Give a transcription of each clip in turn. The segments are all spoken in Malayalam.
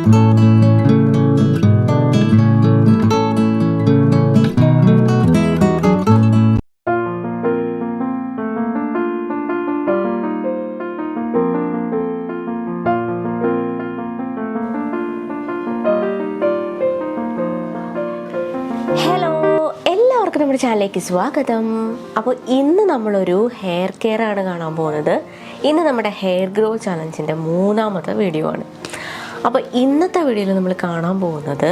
നമ്മുടെ ചാനലിലേക്ക് സ്വാഗതം. അപ്പോൾ ഇന്ന് നമ്മളൊരു ഹെയർ കെയർ ആണ് കാണാൻ പോകുന്നത്. ഇന്ന് നമ്മുടെ ഹെയർ ഗ്രോ ചലഞ്ചിൻ്റെ 3ാമത്തെ വീഡിയോ ആണ്. അപ്പോൾ ഇന്നത്തെ വീഡിയോയിൽ നമ്മൾ കാണാൻ പോകുന്നത്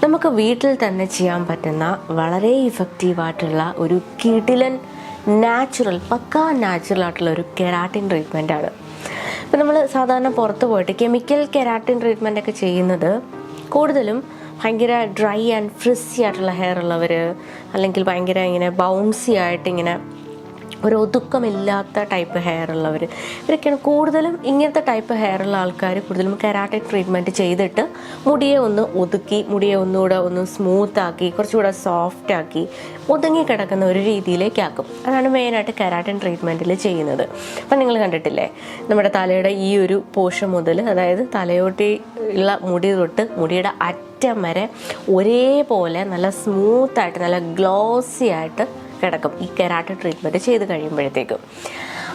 നമുക്ക് വീട്ടിൽ തന്നെ ചെയ്യാൻ പറ്റുന്ന വളരെ ഇഫക്റ്റീവായിട്ടുള്ള ഒരു കിടിലൻ പക്കാ നാച്ചുറൽ ആയിട്ടുള്ള ഒരു കെരാട്ടിൻ ട്രീറ്റ്മെൻ്റ് ആണ്. ഇപ്പോൾ നമ്മൾ സാധാരണ പുറത്ത് പോയിട്ട് കെമിക്കൽ കെരാട്ടിൻ ട്രീറ്റ്മെൻ്റ് ഒക്കെ ചെയ്യുന്നത് കൂടുതലും ഭയങ്കര ഡ്രൈ ആൻഡ് ഫ്രിസി ആയിട്ടുള്ള ഹെയർ ഉള്ളവർ, അല്ലെങ്കിൽ ഭയങ്കര ഇങ്ങനെ ബൗൺസി ആയിട്ട് ഇങ്ങനെ ഒരു ഒതുക്കമില്ലാത്ത ടൈപ്പ് ഹെയർ ഉള്ളവർ, ഇവരൊക്കെയാണ് കൂടുതലും. ഇങ്ങനത്തെ ടൈപ്പ് ഹെയർ ഉള്ള ആൾക്കാർ കൂടുതലും കെരാട്ടിൻ ട്രീറ്റ്മെൻറ്റ് ചെയ്തിട്ട് മുടിയെ ഒന്ന് ഒതുക്കി, മുടിയെ ഒന്നുകൂടെ ഒന്ന് സ്മൂത്താക്കി, കുറച്ചുകൂടെ സോഫ്റ്റ് ആക്കി, ഒതുങ്ങി കിടക്കുന്ന ഒരു രീതിയിലേക്കാക്കും. അതാണ് മെയിനായിട്ട് കെരാട്ടിൻ ട്രീറ്റ്മെൻറ്റിൽ ചെയ്യുന്നത്. അപ്പം നിങ്ങൾ കണ്ടിട്ടില്ലേ, നമ്മുടെ തലയുടെ ഈ ഒരു പോർഷൻ മുതൽ, അതായത് തലയോട്ടി ഉള്ള മുടി തൊട്ട് മുടിയുടെ അറ്റം വരെ ഒരേപോലെ നല്ല സ്മൂത്തായിട്ട് നല്ല ഗ്ലോസി ആയിട്ട് കിടക്കും ഈ കെരാട്ടിൻ ട്രീറ്റ്മെൻറ്റ് ചെയ്ത് കഴിയുമ്പോഴത്തേക്കും.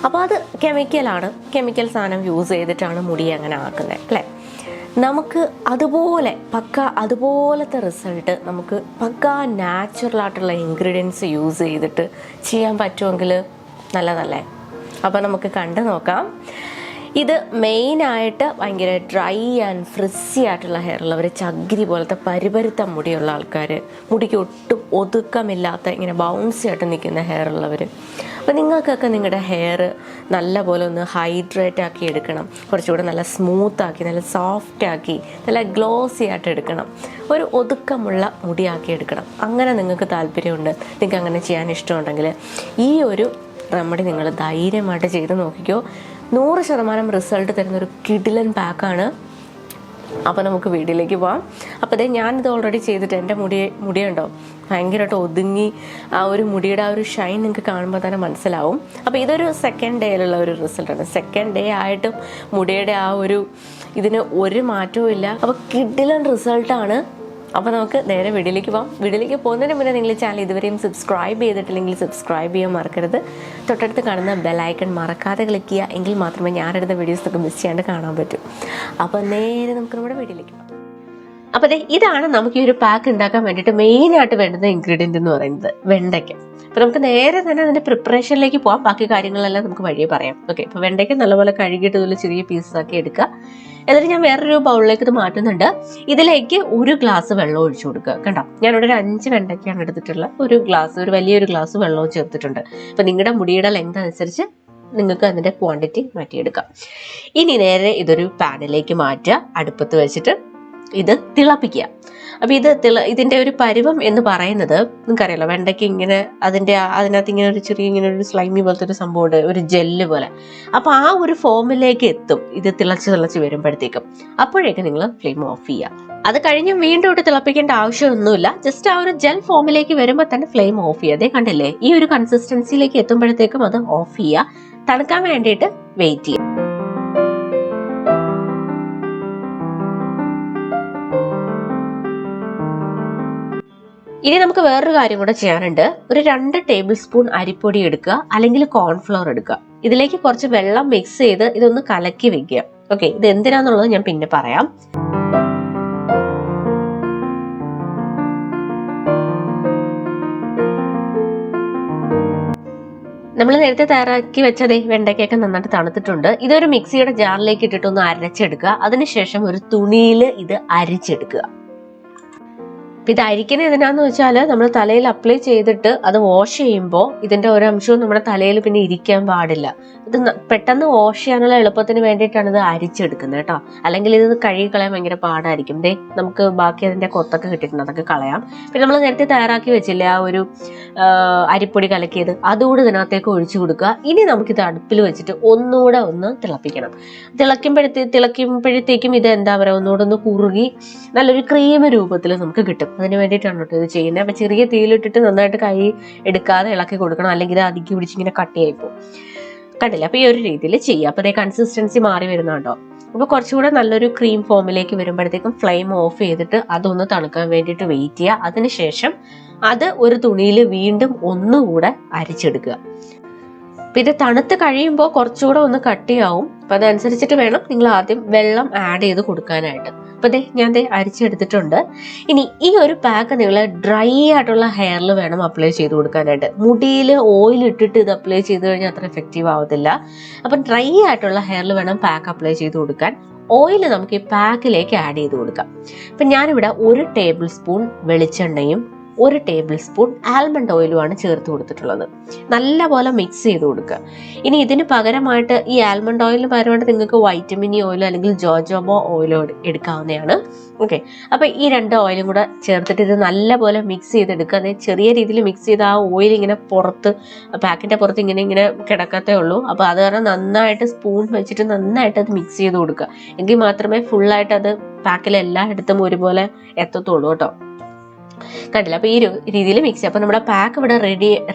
അപ്പോൾ അത് കെമിക്കലാണ്, കെമിക്കൽ സാധനം യൂസ് ചെയ്തിട്ടാണ് മുടി അങ്ങനെ ആക്കുന്നത് അല്ലേ. നമുക്ക് അതുപോലത്തെ റിസൾട്ട് നമുക്ക് പക്കാ നാച്ചുറലായിട്ടുള്ള ഇൻഗ്രീഡിയൻസ് യൂസ് ചെയ്തിട്ട് ചെയ്യാൻ പറ്റുമെങ്കിൽ നല്ലതല്ലേ. അപ്പോൾ നമുക്ക് കണ്ടു നോക്കാം. ഇത് മെയിനായിട്ട് ഭയങ്കര ഡ്രൈ ആൻഡ് ഫ്രിസി ആയിട്ടുള്ള ഹെയർ ഉള്ളവർ, ചകിരി പോലത്തെ പരിപരുത്ത മുടിയുള്ള ആൾക്കാർ, മുടിക്ക് ഒട്ടും ഒതുക്കമില്ലാത്ത ഇങ്ങനെ ബൗൺസി ആയിട്ട് നിൽക്കുന്ന ഹെയർ ഉള്ളവർ. അപ്പോൾ നിങ്ങൾക്കൊക്കെ നിങ്ങളുടെ ഹെയർ നല്ല പോലെ ഒന്ന് ഹൈഡ്രേറ്റ് ആക്കി എടുക്കണം, കുറച്ചുകൂടെ നല്ല സ്മൂത്താക്കി, നല്ല സോഫ്റ്റ് ആക്കി, നല്ല ഗ്ലോസി ആയിട്ട് എടുക്കണം, ഒരു ഒതുക്കമുള്ള മുടിയാക്കി എടുക്കണം. അങ്ങനെ നിങ്ങൾക്ക് താല്പര്യമുണ്ട്, നിങ്ങൾക്ക് അങ്ങനെ ചെയ്യാൻ ഇഷ്ടമുണ്ടെങ്കിൽ ഈ ഒരു റെമഡി നിങ്ങൾ ധൈര്യമായിട്ട് ചെയ്ത് നോക്കിക്കോ. 100% റിസൾട്ട് തരുന്നൊരു കിടിലൻ പാക്കാണ്. അപ്പോൾ നമുക്ക് വീഡിയോയിലേക്ക് പോകാം. അപ്പോൾ ഞാനിത് ഓൾറെഡി ചെയ്തിട്ട് എൻ്റെ മുടിയുണ്ടോ ഭയങ്കരമായിട്ട് ഒതുങ്ങി, ആ ഒരു മുടിയുടെ ആ ഒരു ഷൈൻ നിങ്ങൾക്ക് കാണുമ്പോൾ തന്നെ മനസ്സിലാവും. അപ്പോൾ ഇതൊരു സെക്കൻഡ് ഡേയിലുള്ള ഒരു റിസൾട്ടാണ്. സെക്കൻഡ് ഡേ ആയിട്ടും മുടിയുടെ ആ ഒരു ഇതിന് ഒരു മാറ്റവും ഇല്ല. അപ്പോൾ കിടിലൻ റിസൾട്ടാണ്. അപ്പോൾ നമുക്ക് നേരെ വീഡിയോയിലേക്ക് പോകാം. വീഡിയോയിലേക്ക് പോകുന്നതിന് മുന്നേ നിങ്ങൾ ചാനൽ ഇതുവരെയും സബ്സ്ക്രൈബ് ചെയ്തിട്ടില്ലെങ്കിൽ സബ്സ്ക്രൈബ് ചെയ്യാൻ മറക്കരുത്. തൊട്ടടുത്ത് കാണുന്ന ബെല്ലൈക്കൺ മറക്കാതെ ക്ലിക്ക് ചെയ്യുക, എങ്കിൽ മാത്രമേ ഞാനെടുത്ത വീഡിയോസൊക്കെ മിസ് ചെയ്യാണ്ട് കാണാൻ പറ്റൂ. അപ്പോൾ നേരെ നമുക്ക് നമ്മുടെ വീഡിയോയിലേക്ക് പോകാം. അപ്പോൾ ഇതാണ് നമുക്ക് ഈ ഒരു പാക്ക് ഉണ്ടാക്കാൻ വേണ്ടിയിട്ട് മെയിനായിട്ട് വേണ്ടുന്ന ഇൻഗ്രീഡിയൻ്റ് എന്ന് പറയുന്നത് വെണ്ടയ്ക്ക. അപ്പോൾ നമുക്ക് നേരെ തന്നെ അതിൻ്റെ പ്രിപ്പറേഷനിലേക്ക് പോകാം. ബാക്കി കാര്യങ്ങളെല്ലാം നമുക്ക് വഴിയെ പറയാം. ഓക്കെ, അപ്പോൾ വെണ്ടയ്ക്ക നല്ലപോലെ കഴുകിയിട്ട് ഇതുപോലെ ചെറിയ പീസസാക്കി എടുക്കുക. എന്നിട്ട് ഞാൻ വേറൊരു ബൗളിലേക്ക് ഇത് മാറ്റുന്നുണ്ട്. ഇതിലേക്ക് 1 ഗ്ലാസ് വെള്ളം ഒഴിച്ചു കൊടുക്കുക. കണ്ടോ, ഞാനിവിടെ ഒരു 5 വെണ്ടയ്ക്കാണ് എടുത്തിട്ടുള്ള ഒരു വലിയൊരു ഗ്ലാസ് വെള്ളവും ചേർത്തിട്ടുണ്ട്. അപ്പം നിങ്ങളുടെ മുടിയുടെ ലെങ്ത് അനുസരിച്ച് നിങ്ങൾക്ക് അതിൻ്റെ ക്വാണ്ടിറ്റി മാറ്റിയെടുക്കാം. ഇനി നേരെ ഇതൊരു പാനിലേക്ക് മാറ്റുക, അടുപ്പത്ത് വെച്ചിട്ട് ഇത് തിളപ്പിക്കുക. അപ്പോൾ ഇതിൻ്റെ ഒരു പരുവം എന്ന് പറയുന്നത് നിങ്ങൾക്കറിയാലോ, വെണ്ടയ്ക്ക് ഇങ്ങനെ അതിനകത്ത് ഇങ്ങനെ ഒരു ചെറിയ ഇങ്ങനെ ഒരു സ്ലൈമി പോലത്തെ ഒരു സംഭവമുണ്ട്, ഒരു ജെല്ല് പോലെ. അപ്പോൾ ആ ഒരു ഫോമിലേക്ക് എത്തും ഇത് തിളച്ച് വരുമ്പോഴത്തേക്കും. അപ്പോഴേക്കും നിങ്ങൾ ഫ്ലെയിം ഓഫ് ചെയ്യുക. അത് കഴിഞ്ഞ് വീണ്ടും ഇവിടെ തിളപ്പിക്കേണ്ട ആവശ്യമൊന്നുമില്ല. ജസ്റ്റ് ആ ഒരു ജെൽ ഫോമിലേക്ക് വരുമ്പോൾ തന്നെ ഫ്ലെയിം ഓഫ് ചെയ്യുക. അതേ കണ്ടില്ലേ, ഈ ഒരു കൺസിസ്റ്റൻസിയിലേക്ക് എത്തുമ്പോഴത്തേക്കും അത് ഓഫ് ചെയ്യുക. തണുക്കാൻ വേണ്ടിയിട്ട് വെയിറ്റ് ചെയ്യുക. ഇനി നമുക്ക് വേറൊരു കാര്യം കൂടെ ചെയ്യാനുണ്ട്. ഒരു 2 ടേബിൾ സ്പൂൺ അരിപ്പൊടി എടുക്കുക, അല്ലെങ്കിൽ കോൺഫ്ലവർ എടുക്കുക. ഇതിലേക്ക് കുറച്ച് വെള്ളം മിക്സ് ചെയ്ത് ഇതൊന്ന് കലക്കി വെക്കുക. ഓക്കെ, ഇത് എന്തിനാന്നുള്ളത് ഞാൻ പിന്നെ പറയാം. നമ്മൾ നേരത്തെ തയ്യാറാക്കി വെച്ചതേ വെണ്ടയ്ക്കൊക്കെ നന്നായിട്ട് തണുത്തിട്ടുണ്ട്. ഇതൊരു മിക്സിയുടെ ജാറിലേക്ക് ഇട്ടിട്ട് ഒന്ന് അരച്ചെടുക്കുക. അതിനുശേഷം ഒരു തുണിയിൽ ഇത് അരിച്ചെടുക്കുക. ഇത് അരിക്കുന്നത് എന്തിനാന്ന് വെച്ചാൽ നമ്മൾ തലയിൽ അപ്ലൈ ചെയ്തിട്ട് അത് വാഷ് ചെയ്യുമ്പോൾ ഇതിന്റെ ഒരു അംശവും നമ്മുടെ തലയിൽ പിന്നെ ഇരിക്കാൻ പാടില്ല. ഇത് പെട്ടെന്ന് വാഷ് ചെയ്യാനുള്ള എളുപ്പത്തിന് വേണ്ടിയിട്ടാണ് ഇത് അരിച്ചെടുക്കുന്നത് കേട്ടോ. അല്ലെങ്കിൽ ഇത് കഴുകി കളയാൻ ഭയങ്കര പാടായിരിക്കും. നമുക്ക് ബാക്കി അതിന്റെ കൊത്തൊക്കെ കിട്ടിയിട്ടുണ്ട്, അതൊക്കെ കളയാം. പിന്നെ നമ്മൾ നേരത്തെ തയ്യാറാക്കി വെച്ചില്ലേ ആ ഒരു അരിപ്പൊടി കലക്കിയത്, അതുകൂടി ഇതിനകത്തേക്ക് ഒഴിച്ചു കൊടുക്കുക. ഇനി നമുക്കിത് അടുപ്പിൽ വെച്ചിട്ട് ഒന്നുകൂടെ ഒന്ന് തിളപ്പിക്കണം. തിളക്കുമ്പോഴത്തേക്കും ഇത് എന്താ പറയുക, ഒന്നുകൂടെ ഒന്ന് കുറുകി നല്ലൊരു ക്രീം രൂപത്തിൽ നമുക്ക് കിട്ടും. അതിന് വേണ്ടിയിട്ടാണ് കേട്ടോ ഇത് ചെയ്യുന്നത്. അപ്പം ചെറിയ തീയിലിട്ടിട്ട് നന്നായിട്ട് കൈ എടുക്കാതെ ഇളക്കി കൊടുക്കണം, അല്ലെങ്കിൽ ഇത് അടുക്കി പിടിച്ച് ഇങ്ങനെ കട്ടിയായിപ്പോ. കണ്ടില്ല, അപ്പൊ ഈ ഒരു രീതിയിൽ ചെയ്യുക. അപ്പൊ കൺസിസ്റ്റൻസി മാറി വരുന്നുണ്ടോ. അപ്പോൾ കുറച്ചുകൂടെ നല്ലൊരു ക്രീം ഫോമിലേക്ക് വരുമ്പോഴത്തേക്കും ഫ്ലെയിം ഓഫ് ചെയ്തിട്ട് അതൊന്ന് തണുക്കാൻ വേണ്ടിയിട്ട് വെയിറ്റ് ചെയ്യുക. അതിനുശേഷം അത് ഒരു തുണിയിൽ വീണ്ടും ഒന്നുകൂടെ അരിച്ചെടുക്കുക. പിന്നെ തണുത്ത് കഴിയുമ്പോൾ കുറച്ചുകൂടെ ഒന്ന് കട്ടിയാവും. അപ്പം അതനുസരിച്ചിട്ട് വേണം നിങ്ങൾ ആദ്യം വെള്ളം ആഡ് ചെയ്ത് കൊടുക്കാനായിട്ട്. അപ്പം ഞാൻ അരിച്ചെടുത്തിട്ടുണ്ട്. ഇനി ഈ ഒരു പാക്ക് നിങ്ങൾ ഡ്രൈ ആയിട്ടുള്ള ഹെയറിൽ വേണം അപ്ലൈ ചെയ്ത് കൊടുക്കാനായിട്ട്. മുടിയിൽ ഓയിൽ ഇട്ടിട്ട് ഇത് അപ്ലൈ ചെയ്ത് കഴിഞ്ഞാൽ അത്ര എഫക്റ്റീവ് ആവത്തില്ല. അപ്പം ഡ്രൈ ആയിട്ടുള്ള ഹെയറിൽ വേണം പാക്ക് അപ്ലൈ ചെയ്ത് കൊടുക്കാൻ. ഓയിൽ നമുക്ക് ഈ പാക്കിലേക്ക് ആഡ് ചെയ്ത് കൊടുക്കാം. അപ്പം ഞാനിവിടെ 1 ടേബിൾ സ്പൂൺ വെളിച്ചെണ്ണയും 1 ടേബിൾ സ്പൂൺ ആൽമണ്ട് ഓയിലുമാണ് ചേർത്ത് കൊടുത്തിട്ടുള്ളത്. നല്ലപോലെ മിക്സ് ചെയ്ത് കൊടുക്കുക. ഇനി ഇതിന് പകരമായിട്ട് ഈ ആൽമണ്ട് ഓയിലിന് പകരമായിട്ട് നിങ്ങൾക്ക് വൈറ്റമിൻ ഓയിലോ അല്ലെങ്കിൽ ജോജോബോ ഓയിലോ എടുക്കാവുന്നതാണ്. ഓക്കെ, അപ്പോൾ ഈ 2 ഓയിലും കൂടെ ചേർത്തിട്ട് ഇത് നല്ലപോലെ മിക്സ് ചെയ്തെടുക്കുക. അത് ചെറിയ രീതിയിൽ മിക്സ് ചെയ്ത് ആ ഓയിൽ ഇങ്ങനെ പാക്കിൻ്റെ പുറത്ത് ഇങ്ങനെ കിടക്കത്തേ ഉള്ളൂ. അപ്പോൾ അത് കാരണം നന്നായിട്ട് സ്പൂൺ വെച്ചിട്ട് നന്നായിട്ട് അത് മിക്സ് ചെയ്ത് കൊടുക്കുക. എങ്കിൽ മാത്രമേ ഫുള്ളായിട്ട് അത് പാക്കിൽ എല്ലായിടത്തും ഒരുപോലെ എത്തത്തുള്ളൂ കേട്ടോ. കണ്ടില്ല? അപ്പോൾ ഈ രീതിയിൽ മിക്സ് ചെയ്യാം. അപ്പോൾ നമ്മുടെ പാക്ക് ഇവിടെ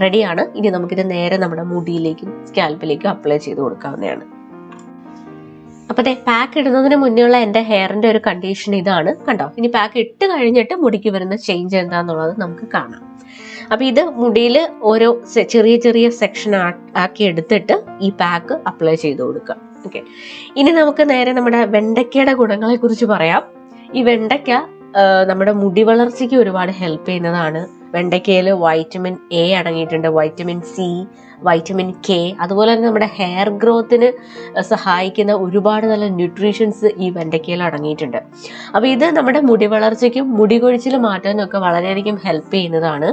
റെഡിയാണ്. ഇനി നമുക്കിത് നേരെ നമ്മുടെ മുടിയിലേക്കും സ്കാൽപ്പിലേക്കും അപ്ലൈ ചെയ്ത് കൊടുക്കാവുന്നതാണ്. അപ്പോൾ പാക്ക് ഇടുന്നതിന് മുന്നേയുള്ള എൻ്റെ ഹെയറിൻ്റെ ഒരു കണ്ടീഷൻ ഇതാണ്, കണ്ടോ? ഇനി പാക്ക് ഇട്ട് കഴിഞ്ഞിട്ട് മുടിക്ക് വരുന്ന ചേഞ്ച് എന്താണെന്നുള്ളത് നമുക്ക് കാണാം. അപ്പോൾ ഇത് മുടിയിൽ ഓരോ ചെറിയ ചെറിയ സെക്ഷൻ ആക്കി എടുത്തിട്ട് ഈ പാക്ക് അപ്ലൈ ചെയ്ത് കൊടുക്കുക. ഓക്കെ, ഇനി നമുക്ക് നേരെ നമ്മുടെ വെണ്ടയ്ക്കയുടെ ഗുണങ്ങളെ കുറിച്ച് പറയാം. ഈ വെണ്ടയ്ക്ക നമ്മുടെ മുടി വളർച്ചയ്ക്ക് ഒരുപാട് ഹെൽപ്പ് ചെയ്യുന്നതാണ്. വെണ്ടയ്ക്കയിൽ വൈറ്റമിൻ എ അടങ്ങിയിട്ടുണ്ട്, വൈറ്റമിൻ സി, വൈറ്റമിൻ കെ, അതുപോലെ തന്നെ നമ്മുടെ ഹെയർ ഗ്രോത്തിന് സഹായിക്കുന്ന ഒരുപാട് നല്ല ന്യൂട്രീഷൻസ് ഈ വെണ്ടയ്ക്കയിൽ അടങ്ങിയിട്ടുണ്ട്. അപ്പോൾ ഇത് നമ്മുടെ മുടി വളർച്ചയ്ക്കും മുടി കൊഴിച്ചിൽ മാറ്റാനും ഒക്കെ വളരെയധികം ഹെൽപ്പ് ചെയ്യുന്നതാണ്.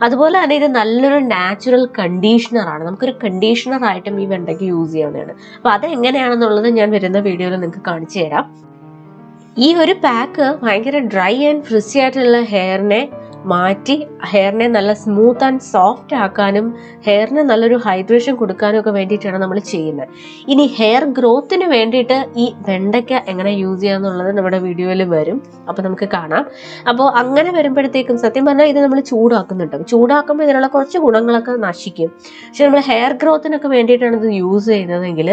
അതുപോലെ തന്നെ ഇത് നല്ലൊരു നാച്ചുറൽ കണ്ടീഷണറാണ്. നമുക്കൊരു കണ്ടീഷണറായിട്ടും ഈ വെണ്ടയ്ക്ക യൂസ് ചെയ്യാവുന്നതാണ്. അപ്പോൾ അതെങ്ങനെയാണെന്നുള്ളത് ഞാൻ വരുന്ന വീഡിയോയിൽ നിങ്ങൾക്ക് കാണിച്ചു തരാം. ഈ ഒരു പാക്ക് ഭയങ്കര ഡ്രൈ ആൻഡ് ഫ്രിസി ആയിട്ടുള്ള ഹെയറിനെ മാറ്റി ഹെയറിനെ നല്ല സ്മൂത്ത് ആൻഡ് സോഫ്റ്റ് ആക്കാനും ഹെയറിന് നല്ലൊരു ഹൈഡ്രേഷൻ കൊടുക്കാനും ഒക്കെ വേണ്ടിയിട്ടാണ് നമ്മൾ ചെയ്യുന്നത്. ഇനി ഹെയർ ഗ്രോത്തിന് വേണ്ടിയിട്ട് ഈ വെണ്ടയ്ക്ക എങ്ങനെ യൂസ് ചെയ്യാന്നുള്ളത് നമ്മുടെ വീഡിയോയിൽ വരും. അപ്പോൾ നമുക്ക് കാണാം. അപ്പോൾ അങ്ങനെ വരുമ്പോഴത്തേക്കും സത്യം പറഞ്ഞാൽ ഇത് നമ്മൾ ചൂടാക്കുന്നുണ്ട്. ചൂടാക്കുമ്പോൾ ഇതിനുള്ള കുറച്ച് ഗുണങ്ങളൊക്കെ നശിക്കും. പക്ഷെ നമ്മൾ ഹെയർ ഗ്രോത്തിനൊക്കെ വേണ്ടിയിട്ടാണ് ഇത് യൂസ് ചെയ്യുന്നതെങ്കിൽ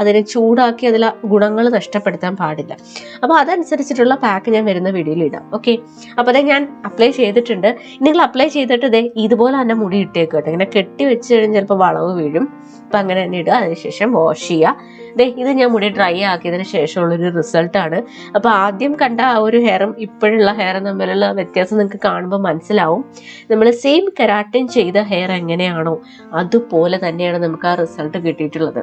അതിനെ ചൂടാക്കി അതിലെ ഗുണങ്ങൾ നഷ്ടപ്പെടുത്താൻ പാടില്ല. അപ്പോൾ അതനുസരിച്ചിട്ടുള്ള പാക്ക് ഞാൻ വരുന്ന വീഡിയോയിൽ ഇടാം. ഓക്കെ, അപ്പോൾ ഞാൻ അപ്ലൈ ചെയ്തിട്ടുണ്ട്. നിങ്ങൾ അപ്ലൈ ചെയ്തിട്ട് ഇതുപോലെ തന്നെ മുടി ഇട്ടേക്ക് കേട്ടോ. ഇങ്ങനെ കെട്ടി വെച്ച് കഴിഞ്ഞാൽ ചിലപ്പോൾ വളവ് വീഴും. അപ്പം അങ്ങനെ തന്നെ ഇടുക. അതിനുശേഷം വാഷ് ചെയ്യുക. ഇത് ഞാൻ മുടി ഡ്രൈ ആക്കിയതിന് ശേഷമുള്ളൊരു റിസൾട്ടാണ്. അപ്പോൾ ആദ്യം കണ്ട ആ ഒരു ഹെയറും ഇപ്പോഴുള്ള ഹെയറും തമ്മിലുള്ള വ്യത്യാസം നിങ്ങൾക്ക് കാണുമ്പോൾ മനസ്സിലാവും. നമ്മൾ സെയിം കെരാട്ടിൻ ചെയ്ത ഹെയർ എങ്ങനെയാണോ അതുപോലെ തന്നെയാണ് നമുക്ക് ആ റിസൾട്ട് കിട്ടിയിട്ടുള്ളത്.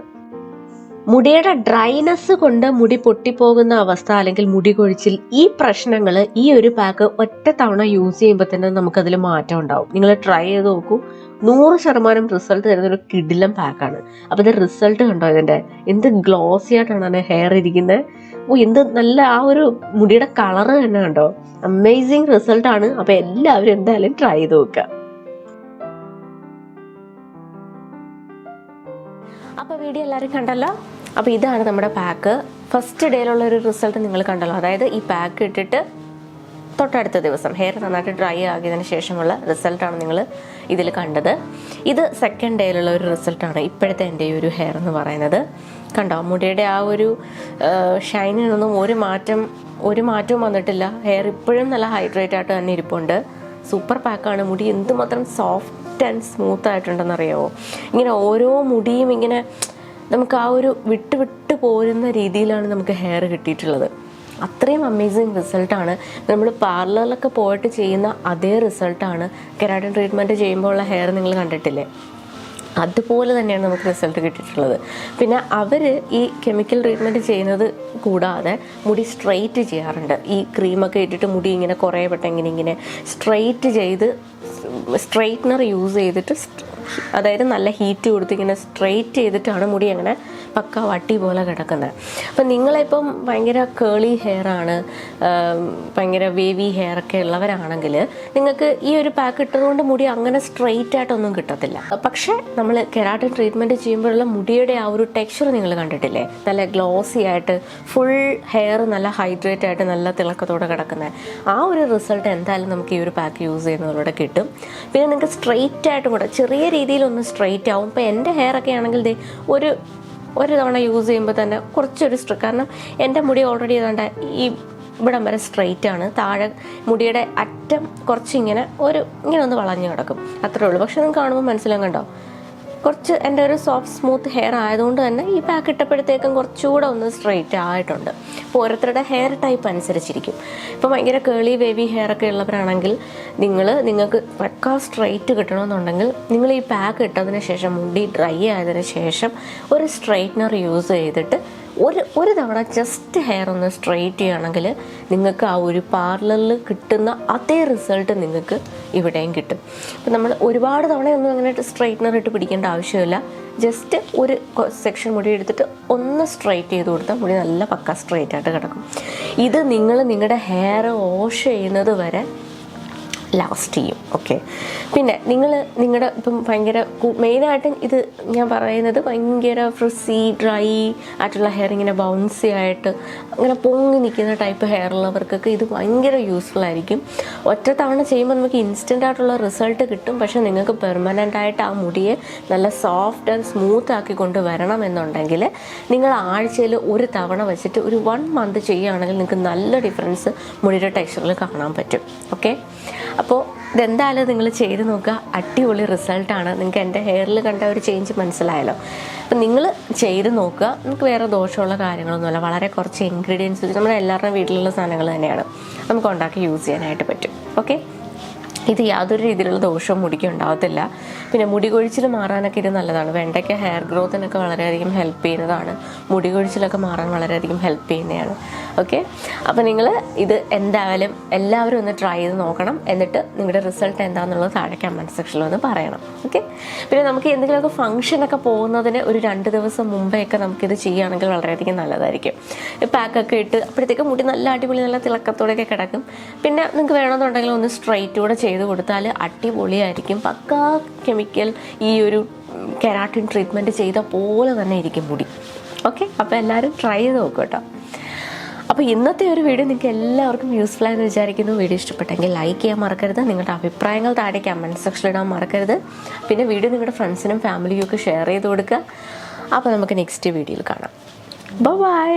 മുടിയുടെ ഡ്രൈനെസ് കൊണ്ട് മുടി പൊട്ടിപ്പോകുന്ന അവസ്ഥ അല്ലെങ്കിൽ മുടി കൊഴിച്ചിൽ, ഈ പ്രശ്നങ്ങൾ ഈ ഒരു പാക്ക് ഒറ്റ തവണ യൂസ് ചെയ്യുമ്പോൾ തന്നെ നമുക്കതിൽ മാറ്റം ഉണ്ടാവും. നിങ്ങൾ ട്രൈ ചെയ്ത് നോക്കൂ. 100% റിസൾട്ട് തരുന്നൊരു കിടിലം പാക്കാണ്. അപ്പോൾ ഇത് റിസൾട്ട് കണ്ടോ? ഇതിൻ്റെ എന്ത് ഗ്ലോസി ആയിട്ടാണ് ഹെയർ ഇരിക്കുന്നത്. എന്ത് നല്ല ആ ഒരു മുടിയുടെ കളറ് തന്നെ കണ്ടോ? അമേസിങ് റിസൾട്ടാണ്. അപ്പോൾ എല്ലാവരും എന്തായാലും ട്രൈ ചെയ്ത് നോക്കുക. അപ്പോൾ വീഡിയോ എല്ലാവരും കണ്ടല്ലോ. അപ്പോൾ ഇതാണ് നമ്മുടെ പാക്ക്. ഫസ്റ്റ് ഡേയിലുള്ള ഒരു റിസൾട്ട് നിങ്ങൾ കണ്ടല്ലോ. അതായത് ഈ പാക്ക് ഇട്ടിട്ട് തൊട്ടടുത്ത ദിവസം ഹെയർ നന്നായിട്ട് ഡ്രൈ ആക്കിയതിന് ശേഷമുള്ള റിസൾട്ടാണ് നിങ്ങൾ ഇതിൽ കണ്ടത്. ഇത് സെക്കൻഡ് ഡേയിലുള്ള ഒരു റിസൾട്ടാണ് ഇപ്പോഴത്തെ എൻ്റെ ഈ ഒരു ഹെയർ എന്ന് പറയുന്നത്. കണ്ടോ? മുടിയുടെ ആ ഒരു ഷൈനിനൊന്നും ഒരു മാറ്റവും വന്നിട്ടില്ല. ഹെയർ ഇപ്പോഴും നല്ല ഹൈഡ്രേറ്റ് ആയിട്ട് തന്നെ ഇരിപ്പുണ്ട്. സൂപ്പർ പാക്കാണ്. മുടി എന്തുമാത്രം സോഫ്റ്റ് ആൻഡ് സ്മൂത്ത് ആയിട്ടുണ്ടെന്നറിയാമോ? ഇങ്ങനെ ഓരോ മുടിയും ഇങ്ങനെ നമുക്ക് ആ ഒരു വിട്ട് പോരുന്ന രീതിയിലാണ് നമുക്ക് ഹെയർ കിട്ടിയിട്ടുള്ളത്. അത്രയും അമേസിങ് റിസൾട്ടാണ്. നമ്മൾ പാർലറിലൊക്കെ പോയിട്ട് ചെയ്യുന്ന അതേ റിസൾട്ടാണ് കെരാട്ടിൻ ട്രീറ്റ്മെൻറ്റ് ചെയ്യുമ്പോൾ ഉള്ള ഹെയർ നിങ്ങൾ കണ്ടിട്ടില്ലേ? അതുപോലെ തന്നെയാണ് നമുക്ക് റിസൾട്ട് കിട്ടിയിട്ടുള്ളത്. പിന്നെ അവർ ഈ കെമിക്കൽ ട്രീറ്റ്മെൻറ്റ് ചെയ്യുന്നത് കൂടാതെ മുടി സ്ട്രെയിറ്റ് ചെയ്യാറുണ്ട്. ഈ ക്രീമൊക്കെ ഇട്ടിട്ട് മുടി ഇങ്ങനെ കുറേ വട്ടം ഇങ്ങനെ സ്ട്രെയിറ്റ് ചെയ്ത് സ്ട്രെയിറ്റ്നർ യൂസ് ചെയ്തിട്ട്, അതായത് നല്ല ഹീറ്റ് കൊടുത്ത് ഇങ്ങനെ സ്ട്രെയിറ്റ് ചെയ്തിട്ടാണ് മുടി അങ്ങനെ പക്ക വട്ടി പോലെ കിടക്കുന്നത്. അപ്പം നിങ്ങളിപ്പം ഭയങ്കര കേളി ഹെയറാണ്, ഭയങ്കര വേവി ഹെയറൊക്കെ ഉള്ളവരാണെങ്കിൽ നിങ്ങൾക്ക് ഈ ഒരു പാക്ക് ഇട്ടതുകൊണ്ട് മുടി അങ്ങനെ സ്ട്രെയിറ്റ് ആയിട്ടൊന്നും കിട്ടത്തില്ല. പക്ഷേ നമ്മൾ കെരാട്ടിൻ ട്രീറ്റ്മെൻറ്റ് ചെയ്യുമ്പോഴുള്ള മുടിയുടെ ആ ഒരു ടെക്സ്ചർ നിങ്ങൾ കണ്ടിട്ടില്ലേ? നല്ല ഗ്ലോസി ആയിട്ട് ഫുൾ ഹെയർ നല്ല ഹൈഡ്രേറ്റ് ആയിട്ട് നല്ല തിളക്കത്തോടെ കിടക്കുന്നത്. ആ ഒരു റിസൾട്ട് എന്തായാലും നമുക്ക് ഈ ഒരു പാക്ക് യൂസ് ചെയ്യുന്നതിലൂടെ കിട്ടും. പിന്നെ നിങ്ങൾക്ക് സ്ട്രെയിറ്റ് ആയിട്ടും കൂടെ ചെറിയ രീതിയിലൊന്ന് സ്ട്രെയിറ്റ് ആവും. ഇപ്പോൾ എൻ്റെ ഹെയറൊക്കെ ആണെങ്കിൽ ഒരു ഒരു തവണ യൂസ് ചെയ്യുമ്പോൾ തന്നെ കുറച്ചൊരു കാരണം എൻ്റെ മുടി ഓൾറെഡി ഏതാണ്ട് ഈ ഇവിടം വരെ സ്ട്രെയിറ്റ് ആണ്, താഴെ മുടിയുടെ അറ്റം കുറച്ചിങ്ങനെ ഇങ്ങനെ ഒന്ന് വളഞ്ഞു കിടക്കും, അത്രേ ഉള്ളൂ. പക്ഷെ നിങ്ങൾക്ക് കാണുമ്പോൾ മനസ്സിലാകും കണ്ടോ, കുറച്ച് എൻ്റെ ഒരു സോഫ്റ്റ് സ്മൂത്ത് ഹെയർ ആയതുകൊണ്ട് തന്നെ ഈ പാക്ക് ഇട്ടപ്പോഴത്തേക്കും കുറച്ചുകൂടെ ഒന്ന് സ്ട്രെയിറ്റ് ആയിട്ടുണ്ട്. അപ്പോൾ ഓരോരുത്തരുടെ ഹെയർ ടൈപ്പ് അനുസരിച്ചിരിക്കും. ഇപ്പോൾ ഭയങ്കര കേളി വേവി ഹെയർ ഒക്കെ ഉള്ളവരാണെങ്കിൽ നിങ്ങൾക്ക് പക്കാ സ്ട്രെയിറ്റ് കിട്ടണമെന്നുണ്ടെങ്കിൽ നിങ്ങൾ ഈ പാക്ക് ഇട്ടതിന് ശേഷം മുടി ഡ്രൈ ആയതിനു ശേഷം ഒരു സ്ട്രെയിറ്റ്നർ യൂസ് ചെയ്തിട്ട് ഒരു തവണ ജസ്റ്റ് ഹെയർ ഒന്ന് സ്ട്രെയിറ്റ് ചെയ്യുകയാണെങ്കിൽ നിങ്ങൾക്ക് ആ ഒരു പാർലറിൽ കിട്ടുന്ന അതേ റിസൾട്ട് നിങ്ങൾക്ക് ഇവിടെയും കിട്ടും. അപ്പം നമ്മൾ ഒരുപാട് തവണയൊന്നും അങ്ങനെ സ്ട്രെയിറ്റ്നർ ഇട്ട് പിടിക്കേണ്ട ആവശ്യമില്ല. ജസ്റ്റ് ഒരു സെക്ഷൻ മുടി എടുത്തിട്ട് ഒന്ന് സ്ട്രെയിറ്റ് ചെയ്ത് കൊടുത്താൽ മുടി നല്ല പക്ക സ്ട്രെയിറ്റ് ആയിട്ട് കിടക്കും. ഇത് നിങ്ങളുടെ ഹെയർ വാഷ് ചെയ്യുന്നത് വരെ ലാസ്റ്റ് ചെയ്യും. ഓക്കെ, പിന്നെ നിങ്ങളുടെ ഇപ്പം ഭയങ്കര മെയിനായിട്ടും ഇത് ഞാൻ പറയുന്നത് ഭയങ്കര ഫ്രിസി ഡ്രൈ ആയിട്ടുള്ള ഹെയർ, ഇങ്ങനെ ബൗൺസി ആയിട്ട് അങ്ങനെ പൊങ്ങി നിൽക്കുന്ന ടൈപ്പ് ഹെയർ ഉള്ളവർക്കൊക്കെ ഇത് ഭയങ്കര യൂസ്ഫുൾ ആയിരിക്കും. ഒറ്റ തവണ ചെയ്യുമ്പോൾ നമുക്ക് ഇൻസ്റ്റൻ്റ് ആയിട്ടുള്ള റിസൾട്ട് കിട്ടും. പക്ഷേ നിങ്ങൾക്ക് പെർമനൻ്റ് ആയിട്ട് ആ മുടിയെ നല്ല സോഫ്റ്റ് ആൻഡ് സ്മൂത്ത് ആക്കി കൊണ്ട് വരണം എന്നുണ്ടെങ്കിൽ നിങ്ങൾ ആഴ്ചയിൽ ഒരു തവണ വെച്ചിട്ട് ഒരു 1 മന്ത് ചെയ്യുകയാണെങ്കിൽ നിങ്ങൾക്ക് നല്ല ഡിഫറൻസ് മുടിയുടെ ടെക്സ്ചറിൽ കാണാൻ പറ്റും. ഓക്കെ, അപ്പോൾ ഇതെന്തായാലും നിങ്ങൾ ചെയ്ത് നോക്കുക, അടിപൊളി റിസൾട്ടാണ്. നിങ്ങൾക്ക് എൻ്റെ ഹെയറിൽ കണ്ട ഒരു ചേഞ്ച് മനസ്സിലായല്ലോ. അപ്പം നിങ്ങൾ ചെയ്ത് നോക്കുക. നമുക്ക് വേറെ ദോഷമുള്ള കാര്യങ്ങളൊന്നുമല്ല, വളരെ കുറച്ച് ഇൻഗ്രീഡിയൻസ് നമ്മുടെ എല്ലാവരുടെയും വീട്ടിലുള്ള സാധനങ്ങൾ തന്നെയാണ്, നമുക്ക് ഉണ്ടാക്കി യൂസ് ചെയ്യാനായിട്ട് പറ്റും. ഓക്കെ, ഇത് യാതൊരു രീതിയിലുള്ള ദോഷവും മുടിക്ക് ഉണ്ടാകത്തില്ല. പിന്നെ മുടി കൊഴിച്ചിൽ മാറാനൊക്കെ ഇത് നല്ലതാണ്. വെണ്ടയ്ക്ക ഹെയർ ഗ്രോത്തിനൊക്കെ വളരെയധികം ഹെൽപ്പ് ചെയ്യുന്നതാണ്, മുടി കൊഴിച്ചിലൊക്കെ മാറാൻ വളരെയധികം ഹെൽപ്പ് ചെയ്യുന്നതാണ്. ഓക്കെ, അപ്പോൾ നിങ്ങൾ ഇത് എന്തായാലും എല്ലാവരും ഒന്ന് ട്രൈ ചെയ്ത് നോക്കണം. എന്നിട്ട് നിങ്ങളുടെ റിസൾട്ട് എന്താണെന്നുള്ളത് താഴെ കമൻറ്റ് സെക്ഷനിൽ ഒന്ന് പറയണം. ഓക്കെ, പിന്നെ നമുക്ക് എന്തെങ്കിലുമൊക്കെ ഫംഗ്ഷനൊക്കെ പോകുന്നതിന് ഒരു 2 ദിവസം മുമ്പേയൊക്കെ നമുക്കിത് ചെയ്യുകയാണെങ്കിൽ വളരെയധികം നല്ലതായിരിക്കും. പാക്കൊക്കെ ഇട്ട് അപ്പോഴത്തേക്ക് മുടി നല്ല അടിപൊളി നല്ല തിളക്കത്തോടെയൊക്കെ കിടക്കും. പിന്നെ നിങ്ങൾക്ക് വേണമെന്നുണ്ടെങ്കിൽ ഒന്ന് സ്ട്രെയിറ്റ് കൂടെ ചെയ്ത് കൊടുത്താൽ അടിപൊളിയായിരിക്കും. പക്കാ കെമിക്കൽ ഈ ഒരു കെരാട്ടിൻ ട്രീറ്റ്മെൻറ്റ് ചെയ്ത പോലെ തന്നെ ഇരിക്കും മുടി. ഓക്കെ, അപ്പോൾ എല്ലാവരും ട്രൈ ചെയ്ത് നോക്കും കേട്ടോ. അപ്പോൾ ഇന്നത്തെ ഒരു വീഡിയോ നിങ്ങൾക്ക് എല്ലാവർക്കും യൂസ്ഫുൾ ആയെന്ന് വിചാരിക്കുന്നു. വീഡിയോ ഇഷ്ടപ്പെട്ടെങ്കിൽ ലൈക്ക് ചെയ്യാൻ മറക്കരുത്, നിങ്ങളുടെ അഭിപ്രായങ്ങൾ താഴെ കമൻറ്റ് സെക്ഷനിൽ ഇടാൻ മറക്കരുത്. പിന്നെ വീഡിയോ നിങ്ങളുടെ ഫ്രണ്ട്സിനും ഫാമിലിയും ഒക്കെ ഷെയർ ചെയ്ത് കൊടുക്കുക. അപ്പോൾ നമുക്ക് നെക്സ്റ്റ് വീഡിയോയിൽ കാണാം. ബൈ.